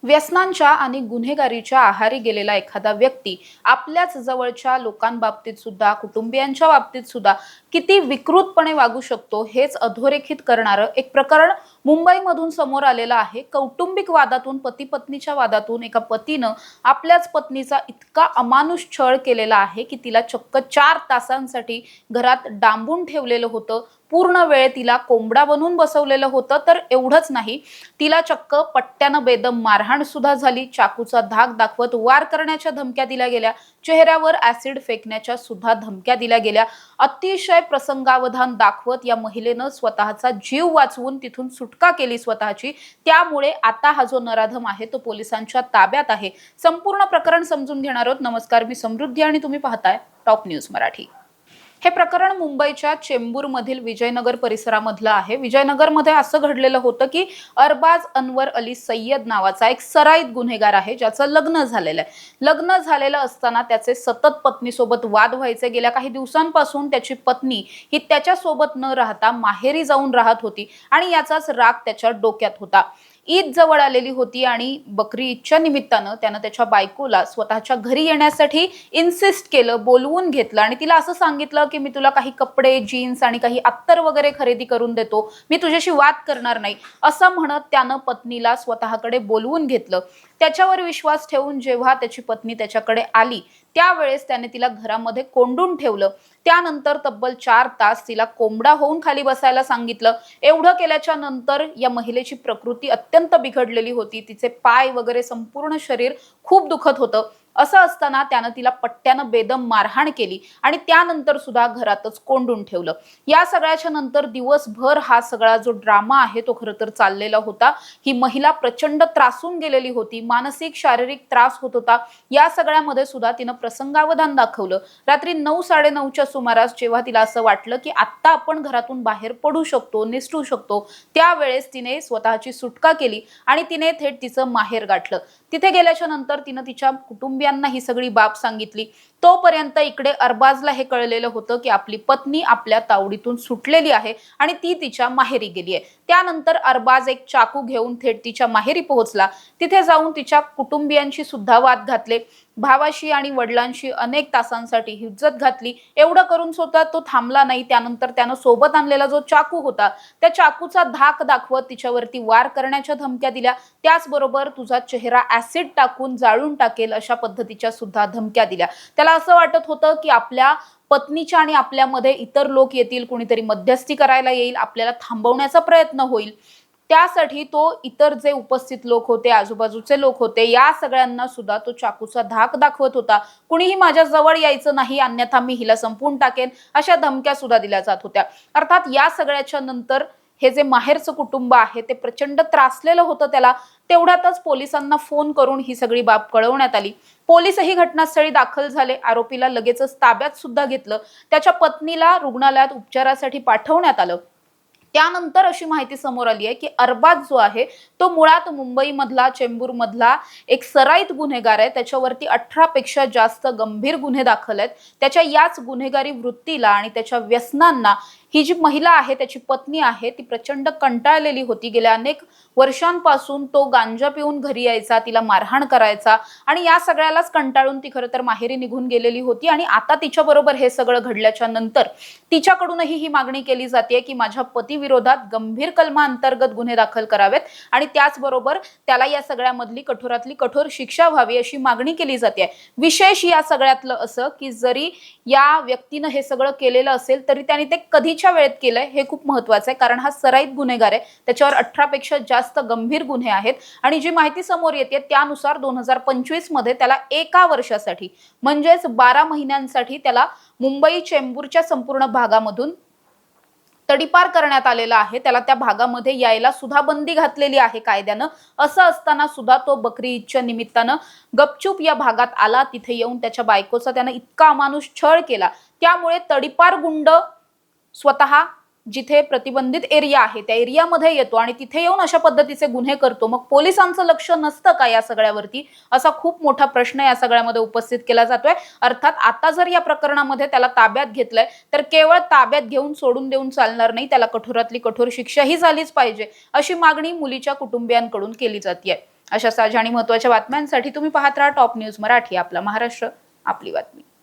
व्यसनांच्या आणि गुन्हेगारीच्या आहारी गेलेला एखादा व्यक्ती आपल्याच जवळच्या लोकांबाबतीत सुद्धा कुटुंबियांच्या बाबतीत सुद्धा किती विकृतपणे वागू शकतो हेच अधोरेखित करणारं एक प्रकरण मुंबईमधून समोर आलेलं आहे। कौटुंबिक वादातून पती पत्नीच्या वादातून एका पतीनं आपल्याच पत्नीचा इतका अमानुष छळ केलेला आहे की तिला चक्क 4 तासांसाठी घरात डांबून ठेवलेलं होतं। पूर्ण वेळ तिला कोंबडा बनवून बसवलेलं होतं। तर एवढंच नाही, तिला चक्क पट्ट्यानं बेदम मारहाण सुद्धा झाली। चाकूचा धाक दाखवत वार करण्याच्या धमक्या दिल्या गेल्या, चेहऱ्यावर ऍसिड फेकण्याच्या सुद्धा धमक्या दिल्या गेल्या। अतिशय प्रसंगावधान दाखवत या महिलेनं स्वतःचा जीव वाचवून तिथून सुटका केली स्वतःची। त्यामुळे आता हा जो नराधम आहे तो पोलिसांच्या ताब्यात आहे। संपूर्ण प्रकरण समजून घेणार आहोत। नमस्कार, मी समृद्धी आणि तुम्ही पाहताय टॉप न्यूज मराठी। हे प्रकरण मुंबईच्या चेंबूरमधील विजयनगर परिसरामधलं आहे। विजयनगरमध्ये असं घडलेलं होतं की अरबाज अनवर अली सय्यद नावाचा एक सराईत गुन्हेगार आहे, ज्याचं लग्न झालेलं आहे। लग्न झालेलं असताना त्याचे सतत पत्नीसोबत वाद व्हायचे। गेल्या काही दिवसांपासून त्याची पत्नी ही त्याच्यासोबत न राहता माहेरी जाऊन राहत होती आणि याचाच राग त्याच्या डोक्यात होता। ईद जवळ आलेली होती आणि बकरी ईदच्या निमित्तानं त्यानं त्याच्या बायकोला स्वतःच्या घरी येण्यासाठी इन्सिस्ट केलं, बोलवून घेतलं आणि तिला असं सांगितलं की मी तुला काही कपडे, जीन्स आणि काही अत्तर वगैरे खरेदी करून देतो, मी तुझ्याशी वाद करणार नाही, असं म्हणत त्यानं पत्नीला स्वतःकडे बोलवून घेतलं। त्याच्यावर विश्वास ठेवून जेव्हा त्याची पत्नी त्याच्याकडे आली त्यावेळेस त्याने तिला घरामध्ये कोंडून ठेवलं। त्यानंतर तब्बल 4 तास तिला कोंबडा होऊन खाली बसायला सांगितलं। एवढं केल्याच्या नंतर या महिलेची प्रकृती अत्यंत बिघडलेली होती। तिचे पाय वगैरे संपूर्ण शरीर खूप दुखत होतं। असं असताना त्यानं तिला पट्ट्यानं बेदम मारहाण केली आणि त्यानंतर सुद्धा घरातच कोंडून ठेवलं। या सगळ्याच्या नंतर दिवसभर हा सगळा जो ड्रामा आहे तो खरं तर चाललेला होता। ही महिला प्रचंड त्रासून गेलेली होती, मानसिक शारीरिक त्रास होत होता। या सगळ्यामध्ये सुद्धा तिनं प्रसंगावधान दाखवलं। रात्री 9-9:30च्या सुमारास जेव्हा तिला असं वाटलं की आता आपण घरातून बाहेर पडू शकतो, निसटू शकतो, त्यावेळेस तिने स्वतःची सुटका केली आणि तिने थेट तिचं माहेर गाठलं। तिथे गेल्याच्या नंतर तिनं तिच्या कुटुंबियांना ही सगळी बाब सांगितली। तोपर्यंत इकडे अरबाजला हे कळलेलं होतं की आपली पत्नी आपल्या तावडीतून सुटलेली आहे आणि ती तिच्या माहेरी गेली आहे। त्यानंतर अरबाज एक चाकू घेऊन थेट तिच्या माहेरी पोहोचला। तिथे जाऊन तिच्या कुटुंबियांशी सुद्धा वाद घातले, भावाशी आणि वडिलांशी अनेक तासांसाठी हिज्जत घातली। एवढं करून सुद्धा तो थांबला नाही। त्यानंतर त्यानं सोबत आणलेला जो चाकू होता त्या चाकूचा धाक दाखवत तिच्यावरती वार करण्याच्या धमक्या दिल्या। त्याचबरोबर तुझा चेहरा ऍसिड टाकून जाळून टाकेल अशा पद्धतीच्या सुद्धा धमक्या दिल्या। त्याला असं वाटत होतं की आपल्या पत्नीच्या आणि आपल्यामध्ये इतर लोक येतील, कोणीतरी मध्यस्थी करायला येईल, आपल्याला थांबवण्याचा प्रयत्न होईल। त्यासाठी तो इतर जे उपस्थित लोक होते, आजूबाजूचे लोक होते, या सगळ्यांना सुद्धा तो चाकूचा धाक दाखवत होता। कुणीही माझ्या जवळ यायचं नाही, अन्यथा मी हिला संपवून टाकेन, अशा धमक्या सुद्धा दिल्या जात होत्या। अर्थात या सगळ्याच्या नंतर हे जे माहेरचं कुटुंब आहे ते प्रचंड त्रासलेलं होतं त्याला। तेवढ्यातच पोलिसांना फोन करून ही सगळी बाब कळवण्यात आली। पोलिसही घटनास्थळी दाखल झाले, आरोपीला लगेचच ताब्यात सुद्धा घेतलं। त्याच्या पत्नीला रुग्णालयात उपचारासाठी पाठवण्यात आलं। त्यानंतर अशी माहिती समोर आली आहे की अरबाज जो आहे तो मुळात मुंबईमधला, चेंबूरमधला एक सराईत गुन्हेगार आहे। त्याच्यावरती 18 पेक्षा जास्त गंभीर गुन्हे दाखल आहेत। त्याच्या याच गुन्हेगारी वृत्तीला आणि त्याच्या व्यसनांना ही जी महिला आहे, त्याची पत्नी आहे, ती प्रचंड कंटाळलेली होती। गेल्या अनेक वर्षांपासून तो गांजा पिऊन घरी यायचा, तिला मारहाण करायचा आणि या सगळ्यालाच कंटाळून ती खरं तर माहेरी निघून गेलेली होती। आणि आता तिच्याबरोबर हे सगळं घडल्याच्या नंतर तिच्याकडूनही ही मागणी केली जाते की माझ्या पती विरोधात गंभीर कलमा अंतर्गत गुन्हे दाखल करावेत आणि त्याचबरोबर त्याला या सगळ्यामधली कठोरातली कठोर शिक्षा व्हावी अशी मागणी केली जाते। विशेष या सगळ्यातलं असं की जरी या व्यक्तीनं हे सगळं केलेलं असेल तरी त्याने ते कधीच्या वेळेत केलंय हे खूप महत्त्वाचं आहे, कारण हा सराईत गुन्हेगार आहे। त्याच्यावर 18 पेक्षा जास्त गंभीर गुन्हे आहेत आणि जी माहिती समोर येते त्यानुसार 2025 मध्ये त्याला 1 वर्षासाठी म्हणजेच 12 महिन्यांसाठी त्याला मुंबई चेंबूरच्या संपूर्ण भागामधून तडीपार करण्यात आलेला आहे। त्याला त्या भागामध्ये यायला सुद्धा बंदी घातलेली आहे कायद्यानं। असं असताना सुद्धा तो बकरी ईदच्या निमित्तानं गपचूप या भागात आला। तिथे येऊन त्याच्या बायकोचा त्यानं इतका अमानुष छळ केला, त्यामुळे तडीपार गुंड स्वतः जिथे प्रतिबंधित एरिया आहे त्या एरियामध्ये येतो आणि तिथे येऊन अशा पद्धतीचे गुन्हे करतो। मग पोलिसांचं लक्ष नसतं का या सगळ्यावरती, असा खूप मोठा प्रश्न या सगळ्यामध्ये उपस्थित केला जातोय। अर्थात आता जर या प्रकरणामध्ये त्याला ताब्यात घेतलंय तर केवळ ताब्यात घेऊन सोडून देऊन चालणार नाही, त्याला कठोरातली कठोर शिक्षाही झालीच पाहिजे अशी मागणी मुलीच्या कुटुंबियांकडून केली जाते। अशा ताज्या आणि महत्त्वाच्या बातम्यांसाठी तुम्ही पाहत राहा टॉप न्यूज मराठी. आपला महाराष्ट्र, आपली बातमी.